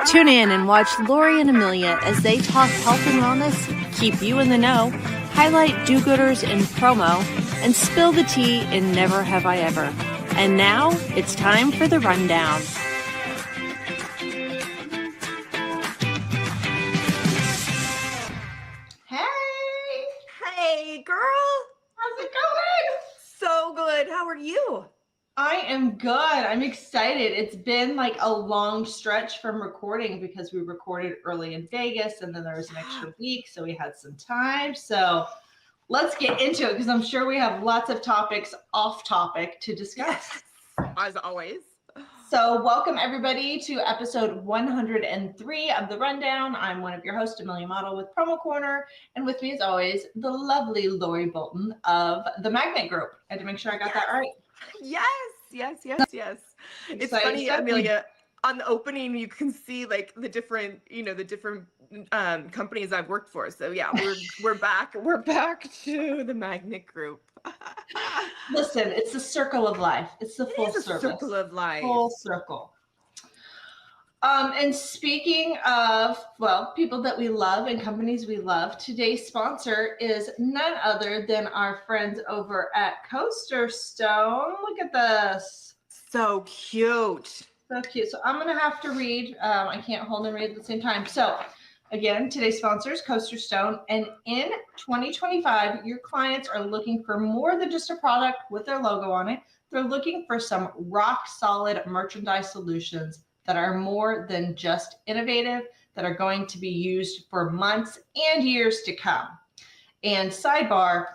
Tune in and watch Lori and Amelia as they talk health and wellness, keep you in the know, highlight do-gooders in promo, and spill the tea in Never Have I Ever. And now it's time for the rundown. Hey, girl. How's it going? So good. How are you? I am good. I'm excited. It's been like a long stretch from recording because we recorded early in Vegas and then there was an extra week, so we had some time. So let's get into it because I'm sure we have lots of topics off topic to discuss. Yes, as always. So welcome everybody to episode 103 of The Rundown. I'm one of your hosts, Amelia Madl with Promo Corner. And with me as always, the lovely Lori Bolton of the Magnet Group. I had to make sure I got that right. Yes. It's funny, Amelia, on the opening, you can see like the different companies I've worked for. So yeah, we're back. We're back to the Magnet Group. Listen, it's the circle of life. It's the full circle of life. Full circle. And speaking of, well, people that we love and companies we love, today's sponsor is none other than our friends over at Coaster Stone. Look at this. So cute. So cute. So I'm going to have to read. I can't hold and read at the same time. So again, today's sponsor is Coaster Stone. And in 2025, your clients are looking for more than just a product with their logo on it. They're looking for some rock solid merchandise solutions that are more than just innovative, that are going to be used for months and years to come. And sidebar,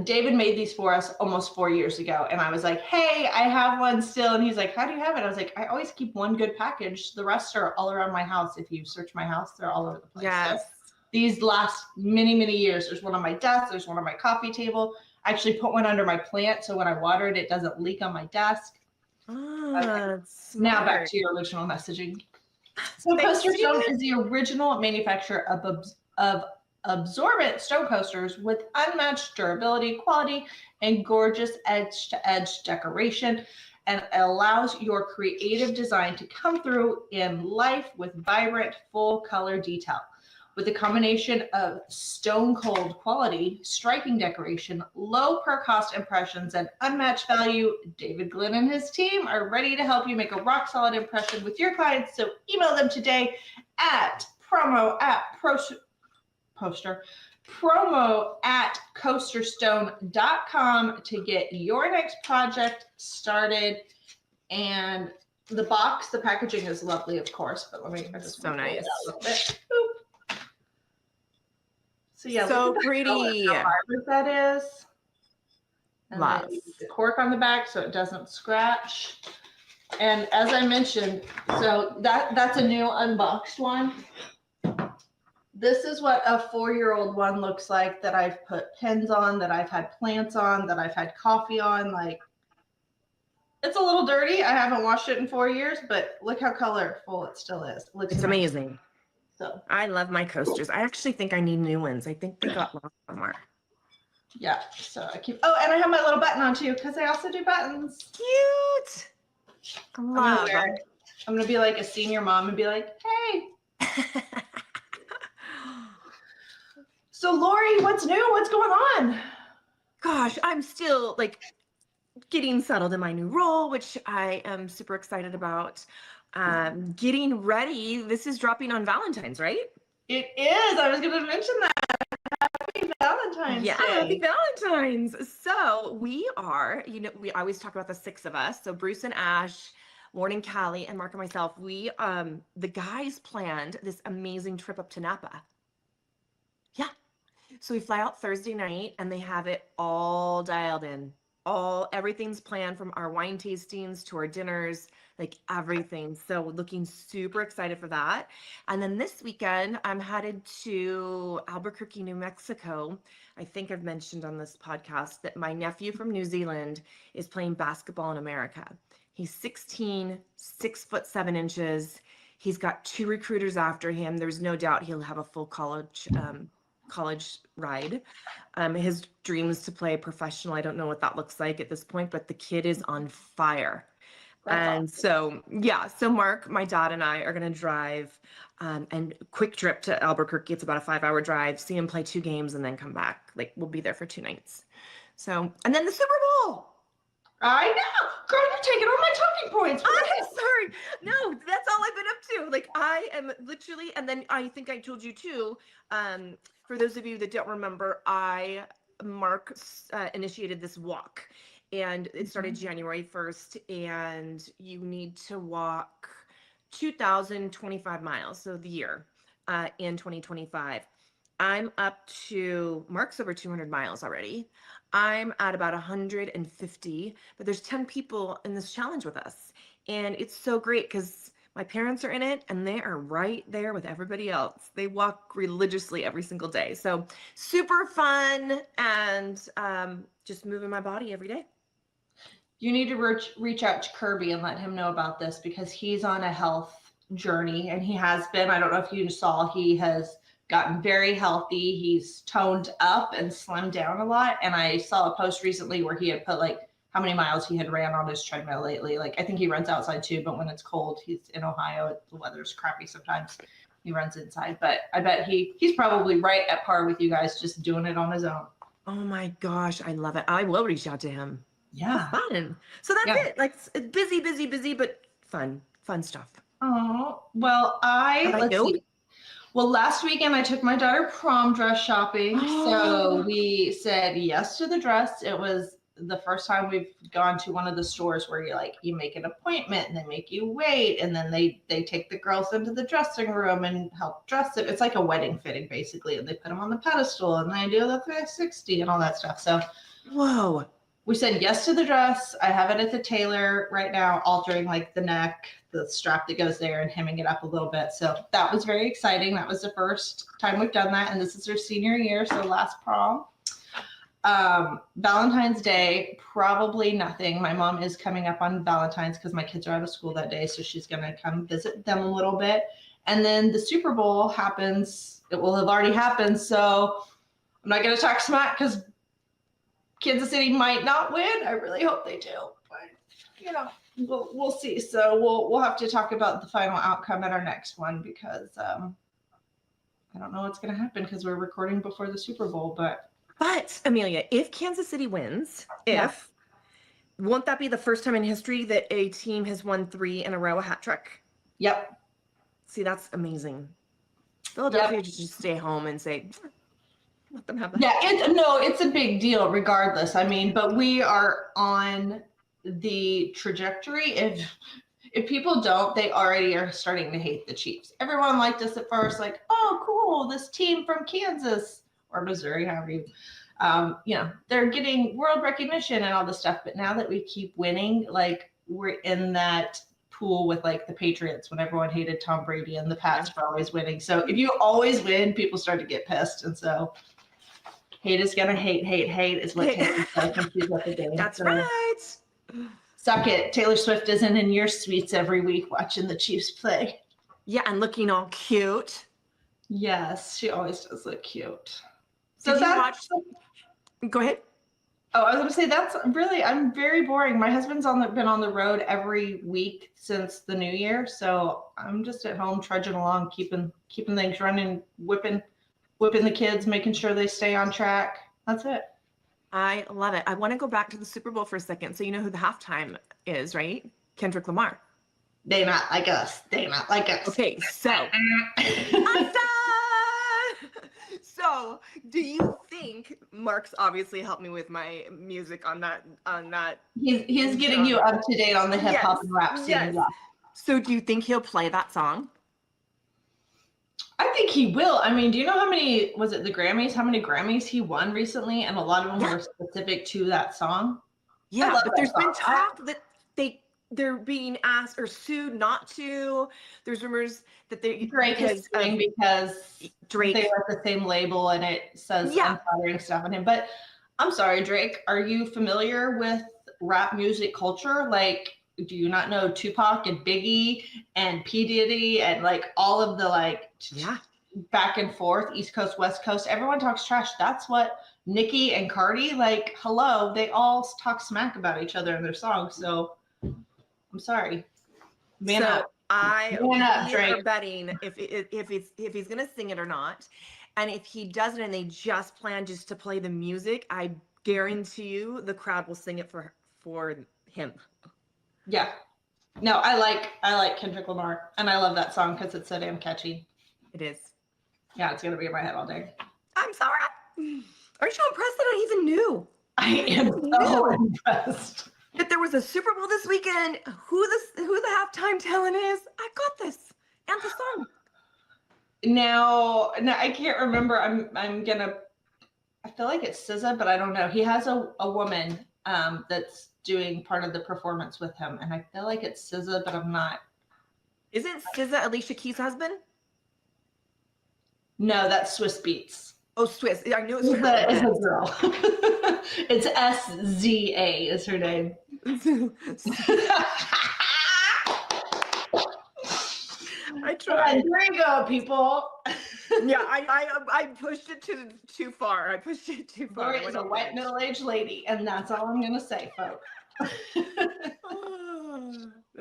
David made these for us almost 4 years ago. And I was like, hey, I have one still. And he's like, how do you have it? I was like, I always keep one good package. The rest are all around my house. If you search my house, they're all over the place. Yes. So these last many, many years. There's one on my desk. There's one on my coffee table. I actually put one under my plant. So when I water it, it doesn't leak on my desk. Now back to your original messaging. So Coaster Stone is the original manufacturer of absorbent stone coasters with unmatched durability, quality, and gorgeous edge-to-edge decoration, and it allows your creative design to come through in life with vibrant, full color detail. With a combination of stone cold quality, striking decoration, low per cost impressions, and unmatched value, David Glenn and his team are ready to help you make a rock solid impression with your clients. So email them today at promo@coasterstone.com to get your next project started. And the box, the packaging is lovely, of course, but I just so nice. a little bit. Boop. So yeah, so pretty. How hard that is. And lots. then the cork on the back so it doesn't scratch. And as I mentioned, so that's a new unboxed one. This is what a 4-year-old one looks like that I've put pins on, that I've had plants on, that I've had coffee on. Like, it's a little dirty. I haven't washed it in 4 years, but look how colorful it still is. It's amazing. So I love my coasters. I actually think I need new ones. I think they got lost somewhere. Yeah. So I keep. Oh, and I have my little button on too because I also do buttons. Cute. Love. I'm gonna be like a senior mom and be like, hey. So Lori, what's new? What's going on? Gosh, I'm still like getting settled in my new role, which I am super excited about. Getting ready. This is dropping on Valentine's, right? It is. I was going to mention that. Happy Valentine's Day. Happy Valentine's. So we are, we always talk about the 6 of us. So Bruce and Ash, Lauren and Callie, and Mark and myself, we, the guys planned this amazing trip up to Napa. Yeah. So we fly out Thursday night and they have it all dialed in. Everything's planned from our wine tastings to our dinners, like everything. So looking super excited for that. And then this weekend, I'm headed to Albuquerque, New Mexico. I think I've mentioned on this podcast that my nephew from New Zealand is playing basketball in America. He's 16, 6'7". He's got 2 recruiters after him. There's no doubt he'll have a full college ride. His dream is to play professional. I don't know what that looks like at this point, but the kid is on fire. And so, yeah, so Mark, my dad, and I are going to drive and quick trip to Albuquerque. It's about a 5-hour drive, see him play 2 games and then come back. Like we'll be there for 2 nights. So, and then the Super Bowl. I know. Girl, you're taking all my talking points. I'm sorry. No, that's all I've been up to. Like I am literally, and then I think I told you too, for those of you that don't remember, Mark initiated this walk. And it started January 1st, and you need to walk 2,025 miles, so the year, in 2025. I'm up to, Mark's over 200 miles already. I'm at about 150, but there's 10 people in this challenge with us. And it's so great because my parents are in it and they are right there with everybody else. They walk religiously every single day. So super fun and just moving my body every day. You need to reach out to Kirby and let him know about this because he's on a health journey and he has been. I don't know if you saw, he has gotten very healthy. He's toned up and slimmed down a lot. And I saw a post recently where he had put like how many miles he had ran on his treadmill lately. Like I think he runs outside too, but when it's cold, he's in Ohio, the weather's crappy sometimes. He runs inside, but I bet he's probably right at par with you guys, just doing it on his own. Oh my gosh, I love it. I will reach out to him. Yeah. Fun. So that's it. Like busy, but fun stuff. Oh, well, let's see. Well, last weekend I took my daughter prom dress shopping. So we said yes to the dress. It was the first time we've gone to one of the stores where you make an appointment and they make you wait. And then they take the girls into the dressing room and help dress it. It's like a wedding fitting basically. And they put them on the pedestal and they do the 360 and all that stuff. So, whoa. We said yes to the dress. I have it at the tailor right now, altering like the neck, the strap that goes there and hemming it up a little bit. So that was very exciting. That was the first time we've done that. And this is her senior year, so last prom. Valentine's Day, probably nothing. My mom is coming up on Valentine's because my kids are out of school that day. So she's going to come visit them a little bit. And then the Super Bowl happens. It will have already happened. So I'm not going to talk smack because Kansas City might not win. I really hope they do, but we'll see. So we'll have to talk about the final outcome at our next one because I don't know what's going to happen because we're recording before the Super Bowl. But Amelia, if Kansas City wins, won't that be the first time in history that a team has won 3 in a row, a hat trick? Yep. See, that's amazing. Philadelphia just stay home and say, let them have that. Yeah, it's a big deal regardless. I mean, but we are on the trajectory. If people don't, they already are starting to hate the Chiefs. Everyone liked us at first, like, oh, cool, this team from Kansas or Missouri, however you, they're getting world recognition and all this stuff. But now that we keep winning, like we're in that pool with like the Patriots when everyone hated Tom Brady and the Pats for always winning. So if you always win, people start to get pissed. And so hate is gonna hate is what Taylor says when she's at the game. That's right. Suck it. Taylor Swift isn't in your suites every week watching the Chiefs play. Yeah, and looking all cute. Yes, she always does look cute. So go ahead. Oh, I was gonna say I'm very boring. My husband's been on the road every week since the new year, so I'm just at home trudging along, keeping things running, whipping the kids, making sure they stay on track. That's it. I love it. I want to go back to the Super Bowl for a second. So you know who the halftime is, right? Kendrick Lamar. They not like us. Okay, so so do you think Mark's obviously helped me with my music on that He's getting you up to date on the hip hop and rap scene. Yes. Yeah. So do you think he'll play that song? I think he will. I mean, do you know how many Grammys he won recently? And a lot of them were specific to that song. Yeah, but there's been talk that they're being asked or sued not to. There's rumors that Drake is suing because Drake, they were at the same label and it says unflattering stuff on him. But I'm sorry, Drake, are you familiar with rap music culture? Like, do you not know Tupac and Biggie and P. Diddy and like all of the back and forth, East Coast, West Coast? Everyone talks trash. That's what Nicki and Cardi, like, hello, they all talk smack about each other in their songs. So I'm I'm sorry. Man so up. I Man up, we Drake. are betting if he's gonna sing it or not, and if he doesn't, and they just plan just to play the music, I guarantee you the crowd will sing it for him. Yeah. No, I like Kendrick Lamar, and I love that song because it's so damn catchy. It is. Yeah, it's gonna be in my head all day. I'm sorry. Aren't you impressed that I even knew? I am so impressed. That there was a Super Bowl this weekend. Who the halftime talent is? I got this. And the song. Now I can't remember. I feel like it's SZA, but I don't know. He has a woman that's doing part of the performance with him, and I feel like it's SZA, but I'm not. Isn't SZA Alicia Keys' husband? No, that's Swiss Beats. Oh, Swiss. I knew it was SZA is a girl. It's SZA is her name. I tried. There you go, people. Yeah, I pushed it too far. I pushed it too far. Lori is a white middle-aged lady, and that's all I'm gonna say, folks.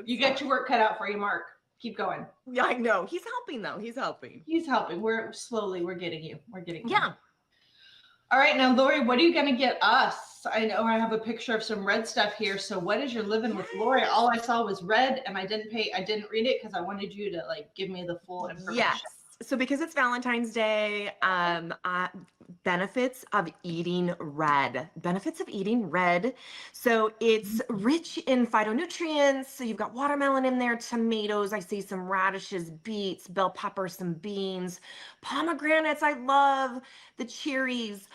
You got your work cut out for you, Mark. Keep going. Yeah, I know. He's helping though. He's helping. He's helping. We're getting you. We're getting you. Yeah. All right, now Lori, what are you gonna get us? I know I have a picture of some red stuff here. So what is your living with Lori? All I saw was red, and I didn't read it because I wanted you to like give me the full information. Yes. So because it's Valentine's Day, benefits of eating red. Benefits of eating red. So it's rich in phytonutrients. So you've got watermelon in there, tomatoes. I see some radishes, beets, bell pepper, some beans, pomegranates. I love the cherries.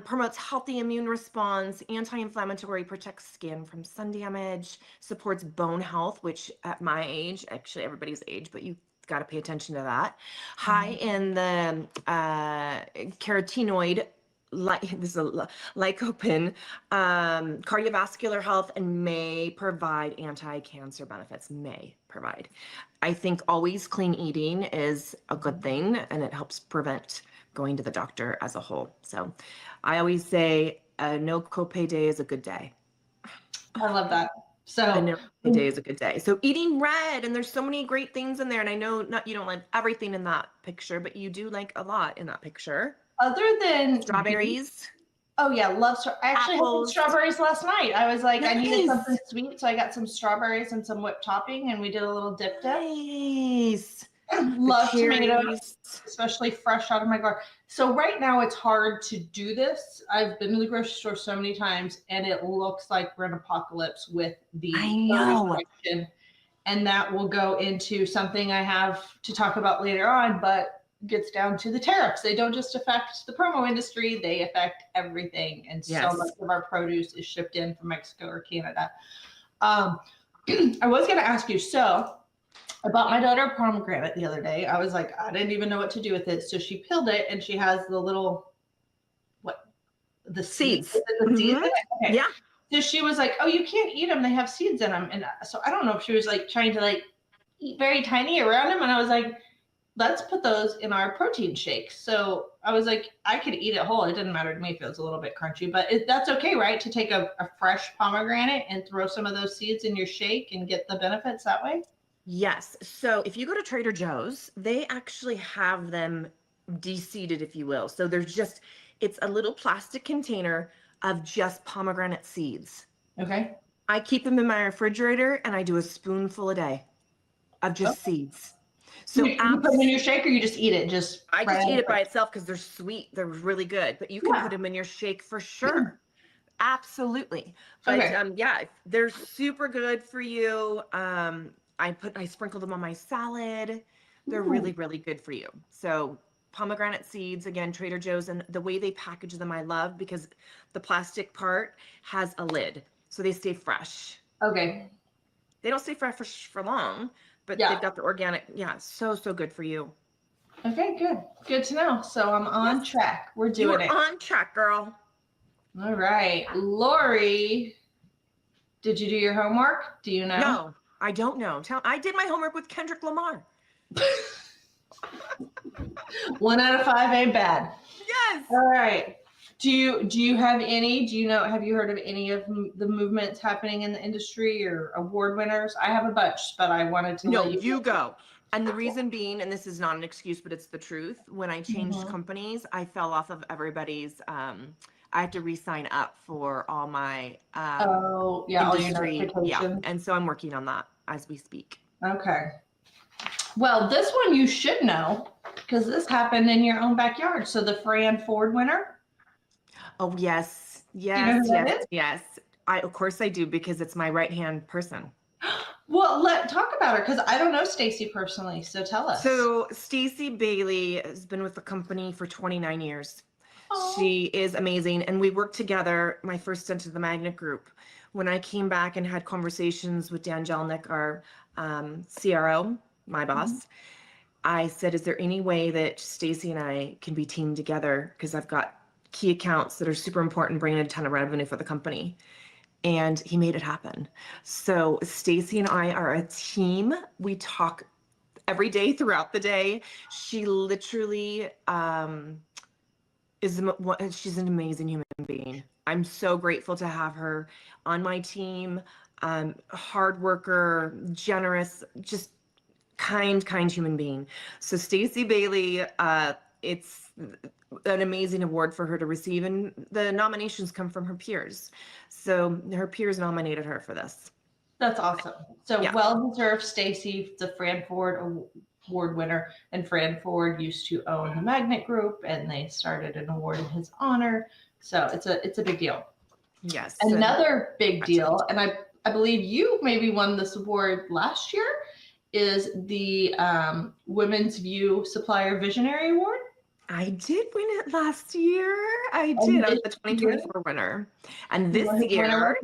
Promotes healthy immune response, anti-inflammatory, protects skin from sun damage, supports bone health, which at my age, actually everybody's age, but you got to pay attention to that. High in the carotenoid, this is a lycopene, cardiovascular health, and may provide anti-cancer benefits. May provide. I think always clean eating is a good thing, and it helps prevent going to the doctor as a whole. So I always say no copay day is a good day. I love that. So a day is a good day. So eating red, and there's so many great things in there. And I know you don't like everything in that picture, but you do like a lot in that picture. Other than strawberries. Oh yeah, love I actually had strawberries last night. I was like, nice. I needed something sweet, so I got some strawberries and some whipped topping, and we did a little dip. Nice. Love tomatoes, especially fresh out of my garden. So right now it's hard to do this. I've been to the grocery store so many times, and it looks like we're in apocalypse with the inflation. And that will go into something I have to talk about later on, but gets down to the tariffs. They don't just affect the promo industry, they affect everything. And so much of our produce is shipped in from Mexico or Canada. I was going to ask you, so I bought my daughter a pomegranate the other day. I was like, I didn't even know what to do with it. So she peeled it, and she has the little, the seeds. The seeds in it? Okay. Yeah. So she was like, oh, you can't eat them. They have seeds in them. And so I don't know if she was like trying to like eat very tiny around them. And I was like, let's put those in our protein shake. So I was like, I could eat it whole. It didn't matter to me if it was a little bit crunchy, but that's okay, right? To take a fresh pomegranate and throw some of those seeds in your shake and get the benefits that way? Yes. So if you go to Trader Joe's, they actually have them de-seeded, if you will. So it's a little plastic container of just pomegranate seeds. Okay. I keep them in my refrigerator, and I do a spoonful a day of just seeds. So you put them in your shake, or you just eat it? I just eat it by itself because they're sweet. They're really good, but you can put them in your shake for sure. Absolutely. But they're super good for you. I sprinkle them on my salad. They're really, really good for you. So pomegranate seeds, again, Trader Joe's, and the way they package them, I love, because the plastic part has a lid, so they stay fresh. Okay. They don't stay fresh for long, but they've got the organic. Yeah, so good for you. Okay, good to know. So I'm on track. We're doing it. On track, girl. All right, Lori, did you do your homework? Do you know? No, I don't know. I did my homework with Kendrick Lamar. 1 out of 5 ain't bad. Yes. All right. Do you have any? Have you heard of any of the movements happening in the industry or award winners? I have a bunch, but I wanted to No, let you go. And the reason being, and this is not an excuse, but it's the truth. When I changed Mhm. companies, I fell off of everybody's. I had to re-sign up for all my Oh, yeah, all your industry. Yeah, notifications. and so I'm working on that as we speak. Okay. Well, this one you should know because this happened in your own backyard. So the Fran Ford winner. Oh yes, Do you know yes, who that yes, is? yes. Of course I do, because it's my right-hand person. Well, talk about her because I don't know Stacy personally. So tell us. So Stacey Bailey has been with the company for 29 years. Aw. She is amazing. And we worked together my first stint in the Magnet Group. When I came back and had conversations with Dan Jelnick, our CRO, my boss, I said, is there any way that Stacey and I can be teamed together? Because I've got key accounts that are super important, bringing a ton of revenue for the company. And he made it happen. So Stacey and I are a team. We talk every day throughout the day. She literally she's an amazing human being. I'm so grateful to have her on my team. Hard worker, generous, just kind human being. So Stacey Bailey, it's an amazing award for her to receive, and the nominations come from her peers. So her peers nominated her for this. That's awesome. So Yeah. well-deserved, Stacy, the Fran Ford Award winner. And Fran Ford used to own the Magnet Group, and they started an award in his honor. So it's a big deal. Yes. Another big deal, and I believe you maybe won this award last year, is the Women's View Supplier Visionary Award. I did win it last year. I did. I was the 2024 winner. And this year,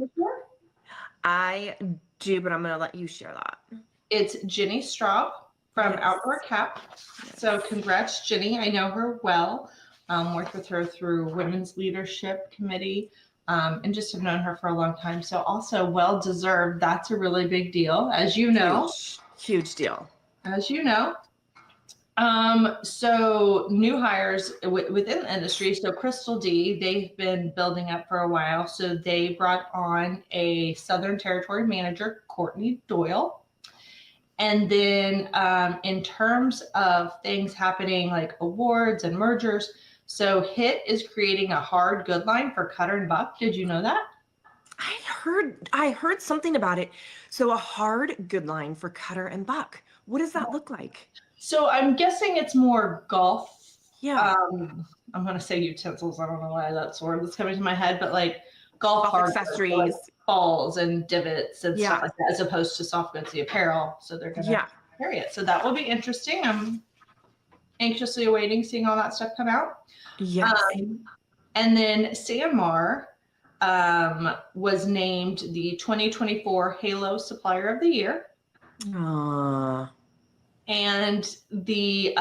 I do, but I'm going to let you share that. It's Jenny Straub from Outdoor Cap. So congrats, Jenny. I know her well. Worked with her through Women's Leadership Committee, and just have known her for a long time. So also well-deserved. That's a really big deal, as you know. Huge deal. As you know. So new hires within the industry. So Crystal D, they've been building up for a while. So they brought on a Southern Territory manager, Courtney Doyle. And then in terms of things happening like awards and mergers, so HIT is creating a hard good line for Cutter and Buck. Did you know that? I heard something about it. So a hard good line for Cutter and Buck. What does that look like? So I'm guessing it's more golf. Yeah. I'm going to say utensils. I don't know why that's word that's coming to my head, but like golf hard accessories, like balls and divots and stuff like that, as opposed to soft goods, the apparel. So they're going to carry it. So that will be interesting. I'm anxiously awaiting seeing all that stuff come out. Yes. And then Sanmar was named the 2024 Halo Supplier of the Year. Aww. And the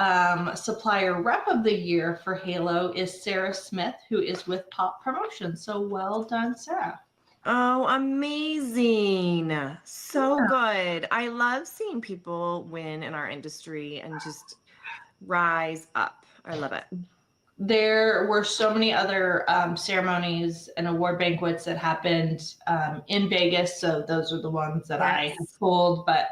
supplier rep of the year for Halo is Sarah Smith, who is with Pop Promotions. So well done, Sarah. Oh, amazing. So good. I love seeing people win in our industry and just rise up. I love it. There were so many other ceremonies and award banquets that happened in Vegas. So those are the ones that I have pulled, but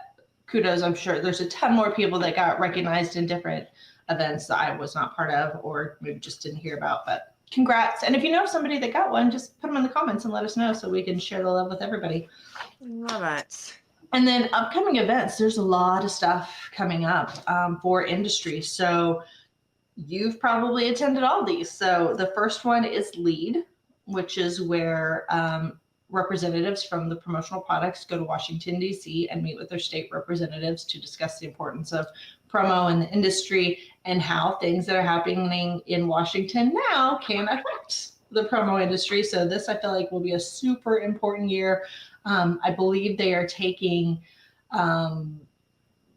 kudos. I'm sure there's a ton more people that got recognized in different events that I was not part of or maybe just didn't hear about, but congrats. And if you know somebody that got one, just put them in the comments and let us know so we can share the love with everybody. Love it. And then upcoming events, there's a lot of stuff coming up for industry. So you've probably attended all these. So the first one is LEAD, which is where representatives from the promotional products go to Washington, D.C. and meet with their state representatives to discuss the importance of promo in the industry and how things that are happening in Washington now can affect the promo industry. So this, I feel like, will be a super important year. I believe they are taking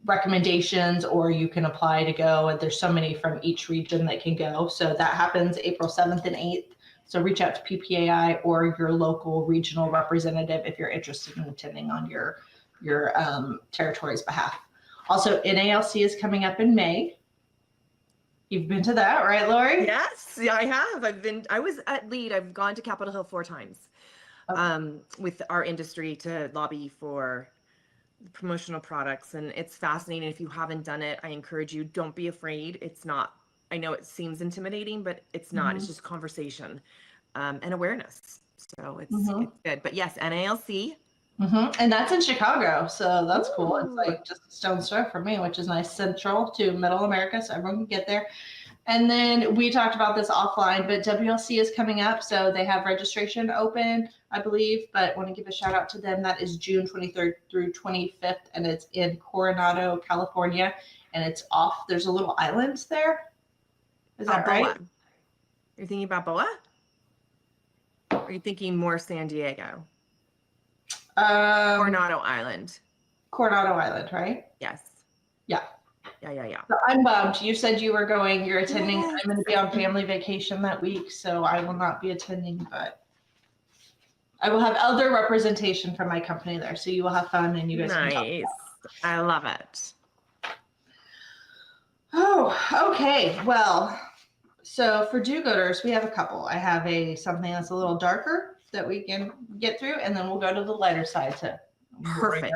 recommendations, or you can apply to go, and there's so many from each region that can go. So that happens April 7th and 8th. So reach out to PPAI or your local regional representative if you're interested in attending on your territory's behalf. Also, NALC is coming up in May. You've been to that, right, Lori? Yes, yeah, I have. I was at LEAD. I've gone to Capitol Hill 4 times with our industry to lobby for promotional products. And it's fascinating. If you haven't done it, I encourage you, don't be afraid. It's not, I know it seems intimidating, but it's not. It's just conversation and awareness. So it's good. But yes, NALC. And that's in Chicago, so that's cool. It's Ooh. like just a stone's throw for me, which is nice, central to middle America, so everyone can get there. And then we talked about this offline, but WLC is coming up, so they have registration open, I believe, but want to give a shout out to them. That is June 23rd through 25th, and it's in Coronado, California, and it's off. There's a little island there. Is that right? Boa. You're thinking about Boa? Or are you thinking more San Diego? Coronado Island. Coronado Island, right? Yes. Yeah. Yeah. So I'm bummed. You said you were going, you're attending. Yes. I'm going to be on family vacation that week, so I will not be attending, but I will have elder representation from my company there. So you will have fun and you guys can talk about it. I love it. Oh, okay. Well, so for do-gooders, we have a couple. I have something that's a little darker that we can get through, and then we'll go to the lighter side to perfect.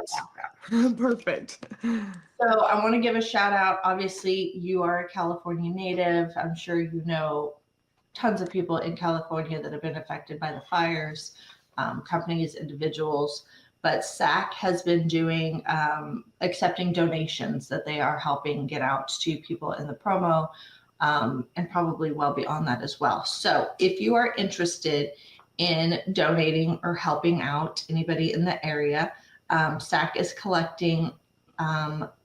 Perfect. So I want to give a shout out. Obviously, you are a California native. I'm sure you know tons of people in California that have been affected by the fires, companies, individuals. But SAC has been doing accepting donations that they are helping get out to people in the promo, and probably well beyond that as well. So if you are interested in donating or helping out anybody in the area, SAC is collecting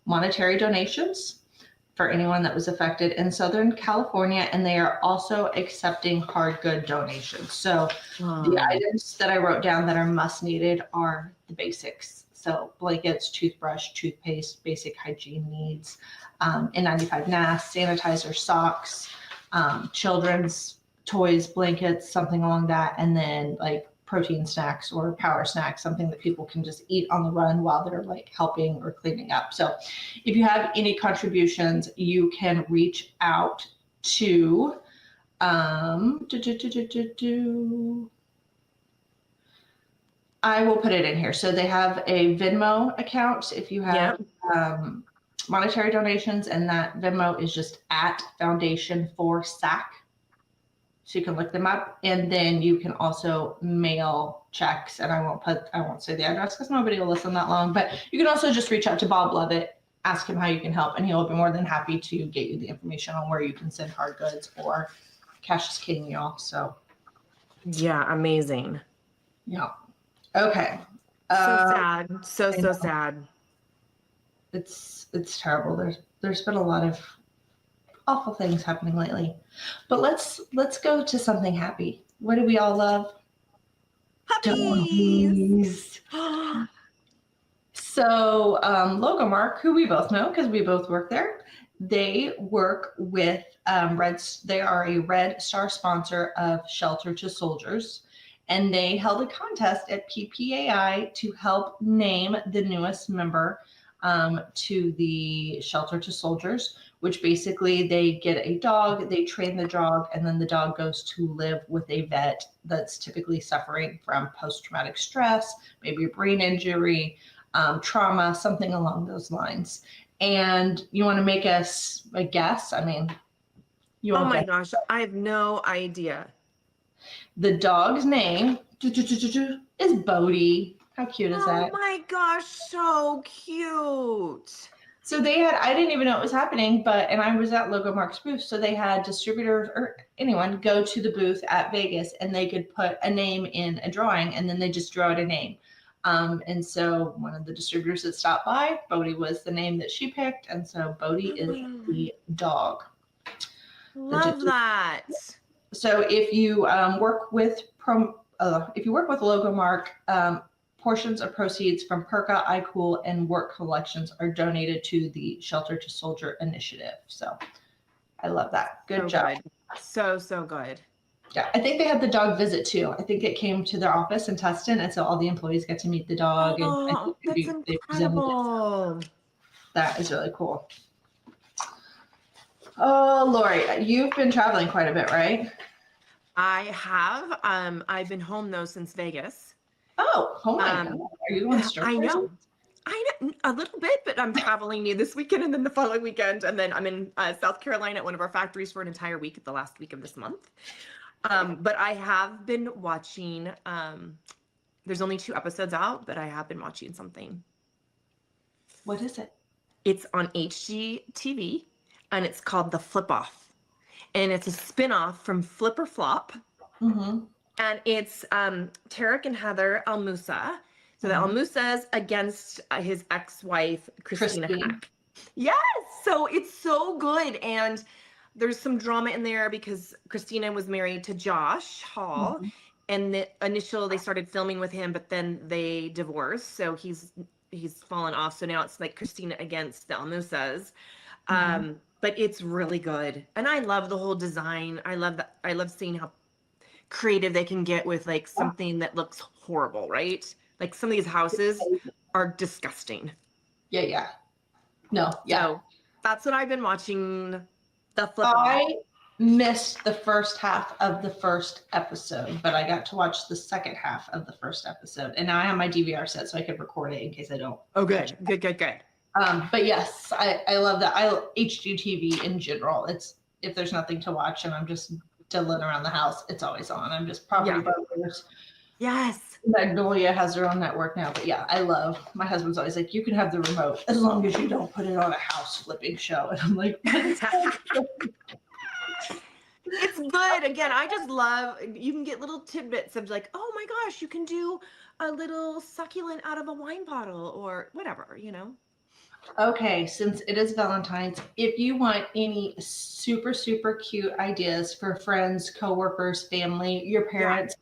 monetary donations for anyone that was affected in Southern California, and they are also accepting hard good donations. So the items that I wrote down that are must needed are the basics. So blankets, toothbrush, toothpaste, basic hygiene needs, N95 masks, sanitizer, socks, children's toys, blankets, something along that, and then like protein snacks or power snacks, something that people can just eat on the run while they're like helping or cleaning up. So if you have any contributions, you can reach out to I will put it in here. So they have a Venmo account if you have monetary donations, and that Venmo is just at Foundation for SAC. So you can look them up, and then you can also mail checks. And I won't say the address because nobody will listen that long, but you can also just reach out to Bob Lovett, ask him how you can help, and he'll be more than happy to get you the information on where you can send hard goods, or cash is king, y'all. So yeah, amazing. Yeah. Okay. So sad. So sad. It's terrible. There's been a lot of awful things happening lately, but let's go to something happy. What do we all love? Puppies. So Logomark, who we both know because we both work there, they work with they are a Red Star sponsor of Shelter to Soldiers, and they held a contest at PPAI to help name the newest member to the Shelter to Soldiers, which basically they get a dog, they train the dog, and then the dog goes to live with a vet that's typically suffering from post-traumatic stress, maybe a brain injury, trauma, something along those lines. And you want to make us a guess? I mean, oh my gosh, I have no idea. The dog's name is Bodie. How cute is that? Oh my gosh, so cute. So I didn't even know it was happening, and I was at Logomark's booth. So they had distributors or anyone go to the booth at Vegas, and they could put a name in a drawing, and then they just draw out a name. And so one of the distributors that stopped by, Bodie was the name that she picked. And so Bodie is the dog. Love that. So if you work with Logomark, portions of proceeds from Perka, iCool, and work collections are donated to the Shelter to Soldier initiative. So I love that. Good job. Good. So good. Yeah, I think they had the dog visit too. I think it came to their office in Tustin, and so all the employees get to meet the dog. Oh, that's incredible. That is really cool. Oh, Lori, you've been traveling quite a bit, right? I have. I've been home though since Vegas. Oh my God. Are you on stir I crazy? know. I know a little bit, but I'm traveling this weekend and then the following weekend, and then I'm in South Carolina at one of our factories for an entire week, the last week of this month. But I have been watching. There's only 2 episodes out, but I have been watching something. What is it? It's on HGTV, and it's called The Flip Off, and it's a spin-off from Flip or Flop. Mm-hmm. And it's Tarek and Heather Almusa. So the Almusas against his ex-wife, Christina Hack. Yes! So it's so good. And there's some drama in there because Christina was married to Josh Hall. And they started filming with him, but then they divorced. So he's fallen off. So now it's like Christina against the Almusas. But it's really good. And I love the whole design. I love seeing how creative they can get with like something that looks horrible, right? Like some of these houses are disgusting. Yeah. No, yeah. So that's what I've been watching. The Flip I Off. missed the first half of the first episode, but I got to watch the second half of the first episode. And now I have my DVR set so I can record it in case I don't. Oh, good. But yes, I love that. HGTV in general. It's if there's nothing to watch and I'm just diddling around the house, it's always on. I'm just Property Brothers. Yes. Magnolia has their own network now, but yeah, my husband's always like, you can have the remote as long as you don't put it on a house flipping show. And I'm like, it's good. Again, I just love, you can get little tidbits of like, oh my gosh, you can do a little succulent out of a wine bottle or whatever, Okay, since it is Valentine's, if you want any super, super cute ideas for friends, coworkers, family, your parents,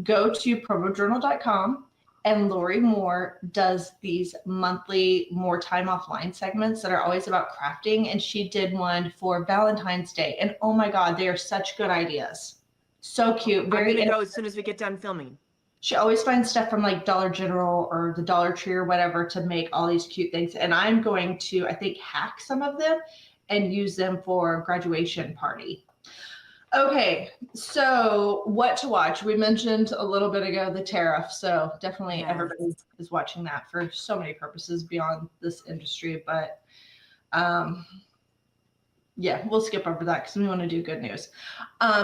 go to promojournal.com, and Lori Moore does these monthly More Time Offline segments that are always about crafting, and she did one for Valentine's Day, and oh my God, they are such good ideas. So cute. I'm gonna go as soon as we get done filming. She always finds stuff from like Dollar General or the Dollar Tree or whatever to make all these cute things. And I'm going to, I think, hack some of them and use them for graduation party. Okay, so what to watch? We mentioned a little bit ago the tariff. So definitely everybody is watching that for so many purposes beyond this industry. But yeah, we'll skip over that because we want to do good news.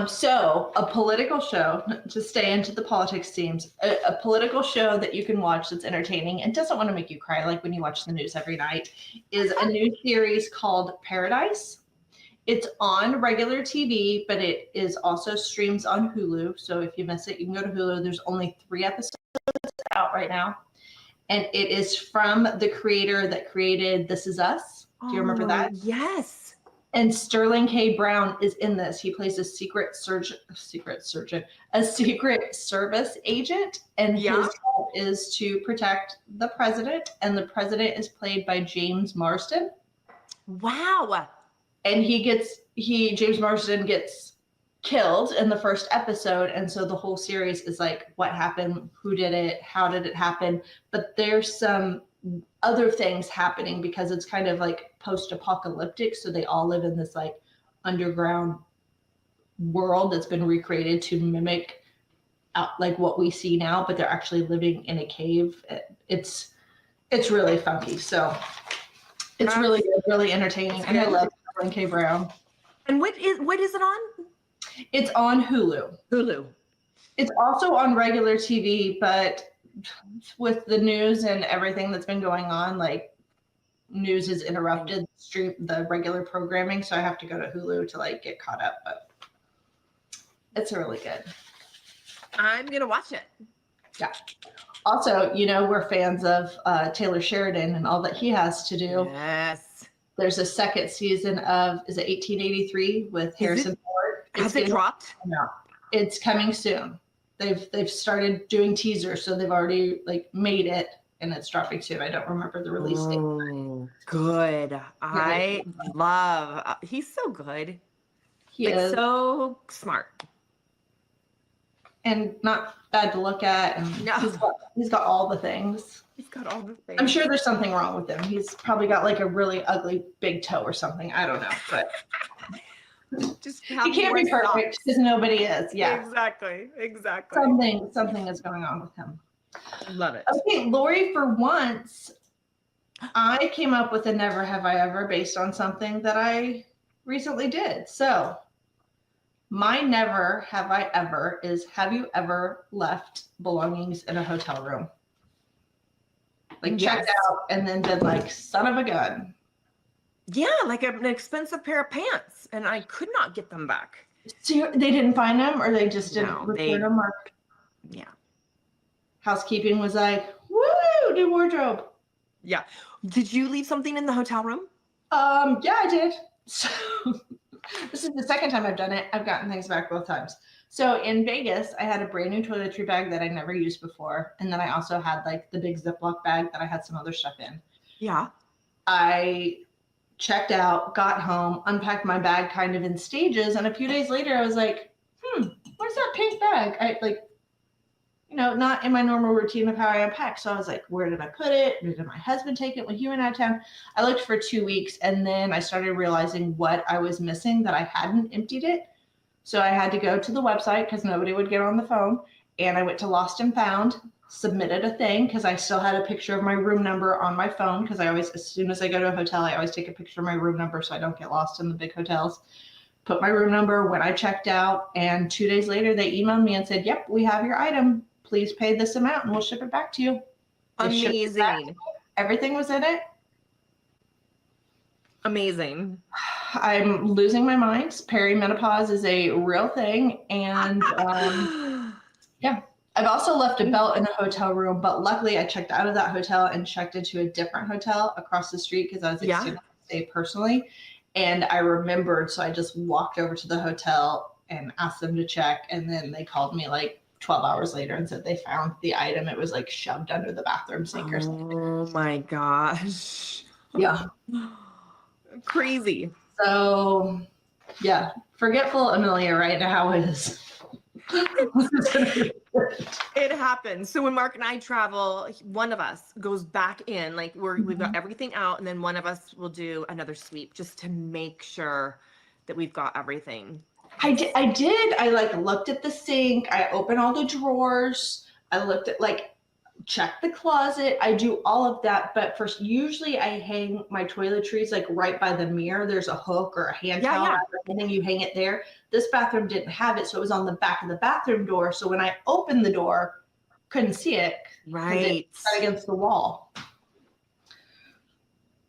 So a political show, to stay into the politics themes, a political show that you can watch that's entertaining and doesn't want to make you cry like when you watch the news every night is a new series called Paradise. It's on regular TV, but it is also streams on Hulu. So if you miss it, you can go to Hulu. There's only 3 episodes out right now. And it is from the creator that created This Is Us. Do you remember that? Yes. And Sterling K. Brown is in this. He plays a secret service agent, and his job is to protect the president. And the president is played by James Marsden. Wow. And James Marsden gets killed in the first episode, and so the whole series is like, what happened, who did it, how did it happen? But there's some other things happening because it's kind of like post-apocalyptic, so they all live in this like underground world that's been recreated to mimic like what we see now, but they're actually living in a cave. It's really funky, so it's really good, really entertaining, and I love Sterling K. Brown. And what is it on? It's on Hulu. It's also on regular TV, but with the news and everything that's been going on, like news has interrupted the regular programming, so I have to go to Hulu to like get caught up. But it's really good. I'm gonna watch it. Yeah. Also, we're fans of Taylor Sheridan and all that he has to do. Yes. There's a second season of, is it 1883 with Harrison Ford? Has it dropped? No, it's coming soon. They've started doing teasers, so they've already like made it, and it's dropping soon. I don't remember the release date. Oh, good. I love. He's so good. He is so smart. and not bad to look at. And No. he's got all the things. He's got all the things. I'm sure there's something wrong with him. He's probably got like a really ugly big toe or something. I don't know, but just he can't be perfect because nobody is. Yeah, exactly. Something is going on with him. Love it. Okay, Lori, for once, I came up with a never have I ever based on something that I recently did. So my never have I ever is, have you ever left belongings in a hotel room? Like checked out and then been like, son of a gun. Yeah, like an expensive pair of pants, and I could not get them back. So they didn't find them, or they just didn't return them? Or yeah. Housekeeping was like, woo, new wardrobe. Yeah. Did you leave something in the hotel room? Yeah, I did. So this is the second time I've done it. I've gotten things back both times. So in Vegas, I had a brand new toiletry bag that I never used before. And then I also had like the big Ziploc bag that I had some other stuff in. Yeah. I checked out, got home, unpacked my bag kind of in stages. And a few days later, I was like, where's that pink bag? I like, not in my normal routine of how I unpack. So I was like, where did I put it? Did my husband take it when he went out of town? I looked for 2 weeks, and then I started realizing what I was missing, that I hadn't emptied it. So I had to go to the website because nobody would get on the phone. And I went to Lost and Found, submitted a thing because I still had a picture of my room number on my phone, because I always, as soon as I go to a hotel, I always take a picture of my room number so I don't get lost in the big hotels. Put my room number when I checked out, and 2 days later they emailed me and said, yep, we have your item. Please pay this amount and we'll ship it back to you. Amazing. Everything was in it. Amazing. I'm losing my mind. Perimenopause is a real thing. And yeah, I've also left a belt in a hotel room, but luckily I checked out of that hotel and checked into a different hotel across the street because I was extending my stay personally. And I remembered, so I just walked over to the hotel and asked them to check. And then they called me like 12 hours later and said they found the item. It was like shoved under the bathroom sink or something. Oh my gosh. Yeah. Crazy. So yeah, forgetful Amelia right now is. It happens. So when Mark and I travel, one of us goes back in, like we've got everything out, and then one of us will do another sweep just to make sure that we've got everything. I did. I like looked at the sink. I opened all the drawers. I looked at check the closet. I do all of that. But first, usually I hang my toiletries like right by the mirror. There's a hook or a hand towel, and then you hang it there. This bathroom didn't have it, so it was on the back of the bathroom door. So when I opened the door, couldn't see it. Right. It's against the wall.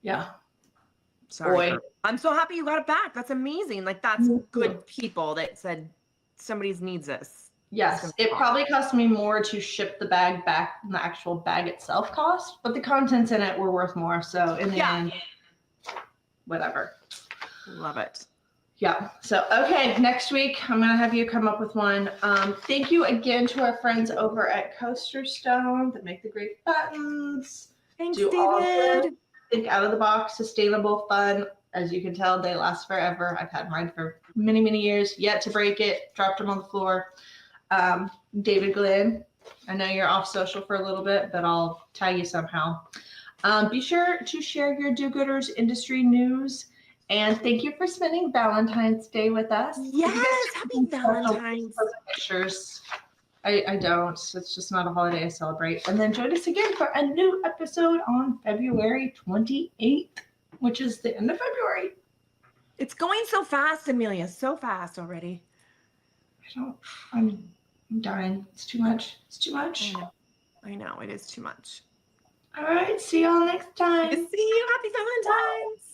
Yeah. Sorry. I'm so happy you got it back. That's amazing. Like that's good people that said somebody's needs this. Yes. It probably cost me more to ship the bag back than the actual bag itself cost, but the contents in it were worth more. So in the end, whatever. Love it. Yeah. So, okay. Next week, I'm going to have you come up with one. Thank you again to our friends over at Coaster Stone that make the great buttons. Thanks, David. Think out of the box, sustainable, fun. As you can tell, they last forever. I've had mine for many, many years, yet to break it. Dropped them on the floor. David Glenn, I know you're off social for a little bit, but I'll tag you somehow. Be sure to share your do-gooders industry news. And thank you for spending Valentine's Day with us. Yes, happy Valentine's. Pictures. I don't. It's just not a holiday I celebrate. And then join us again for a new episode on February 28th, which is the end of February. It's going so fast, Amelia. So fast already. I'm dying. It's too much. It's too much. I know. It is too much. All right. See y'all next time. See you. Happy Valentine's.